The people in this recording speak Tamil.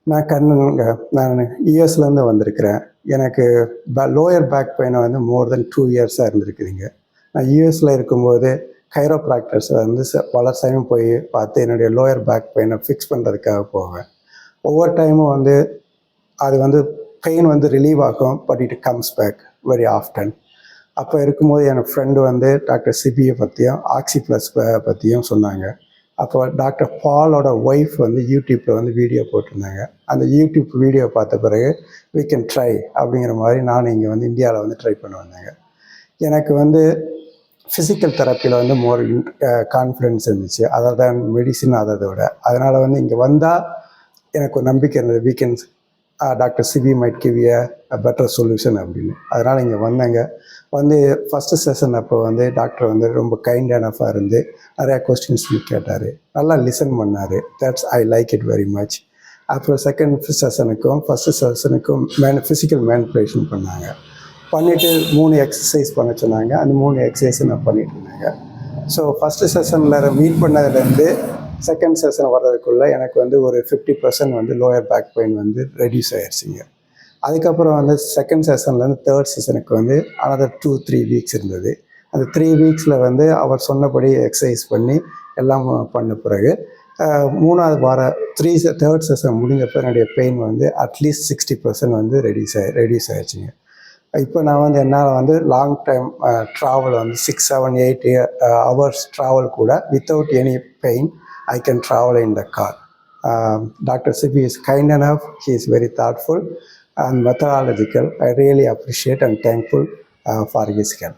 நான் கண்ணுங்க. நான் யுஎஸ்லேருந்து வந்திருக்கிறேன். எனக்கு லோயர் பேக் பெயினை வந்து மோர் தென் 2 இயர்ஸாக இருந்திருக்குதுங்க. நான் யுஎஸில் இருக்கும்போது கைரோப்ராக்டர்ஸை வந்து பல டைம் போய் பார்த்து என்னுடைய லோயர் பேக் பெயினை ஃபிக்ஸ் பண்ணுறதுக்காக போவேன். ஒவ்வொரு டைமும் வந்து அது வந்து பெயின் வந்து ரிலீவ் ஆகும், but it comes back very often. அப்போ இருக்கும்போது என் ஃப்ரெண்டு வந்து டாக்டர் சிபியை பற்றியும் ஆக்சி ப்ளஸ் பற்றியும் சொன்னாங்க. அப்போ டாக்டர் பாலோட ஒய்ஃப் வந்து யூடியூப்பில் வந்து வீடியோ போட்டிருந்தாங்க. அந்த யூடியூப் வீடியோ பார்த்த பிறகு we can ட்ரை அப்படிங்கிற மாதிரி நான் இங்கே வந்து இந்தியாவில் வந்து ட்ரை பண்ண வந்தேங்க. எனக்கு வந்து ஃபிசிக்கல் தெரப்பியில் வந்து மோர் கான்ஃபிடென்ஸ் இருந்துச்சு, அதர் தேன் மெடிசின் அதை விட. அதனால் வந்து இங்கே வந்தால் எனக்கு ஒரு நம்பிக்கை இருந்தது, we can doctor CB might give a better solution அப்படின்னு. அதனால் இங்கே வந்தேங்க. வந்து ஃபஸ்ட்டு செஷன் அப்போ வந்து டாக்டர் வந்து ரொம்ப கைண்ட் எனஃபாக இருந்து நிறையா கொஸ்டின்ஸ் கேட்டார், நல்லா லிசன் பண்ணார். That's I like it very much. அப்புறம் செகண்ட் செஷனுக்கும் ஃபஸ்ட்டு செஷனுக்கும் ஃபிசிக்கல் மேனிப்புலேஷன் பண்ணாங்க. பண்ணிவிட்டு 3 எக்ஸசைஸ் பண்ண சொன்னாங்க. அந்த 3 எக்ஸசைஸை நான் பண்ணிட்டு இருந்தேங்க. ஸோ ஃபஸ்ட்டு செஷனில் மீட் பண்ணதுலேருந்து செகண்ட் செஷன் வர்றதுக்குள்ளே எனக்கு வந்து ஒரு 50% வந்து லோயர் பேக் பெயின் வந்து ரெடியூஸ் ஆகிடுச்சிங்க. அதுக்கப்புறம் வந்து செகண்ட் செஷன்லேருந்து தேர்ட் செஷனுக்கு வந்து அனதர் 2-3 வீக்ஸ் இருந்தது. அந்த 3 வீக்ஸில் வந்து அவர் சொன்னபடி எக்ஸசைஸ் பண்ணி எல்லாம் பண்ண பிறகு மூணாவது தேர்ட் செஷன் முடிஞ்சப்போ என்னுடைய பெயின் வந்து அட்லீஸ்ட் 60% வந்து ரெடியூஸ் ஆகிடுச்சிங்க. இப்போ நான் வந்து என்னால் வந்து லாங் டைம் ட்ராவல் வந்து 6, 7, 8 hours ட்ராவல் கூட without any pain I can travel in the car. Dr. Sibi is kind enough, he is very thoughtful and methodological. I really appreciate and thankful for his help.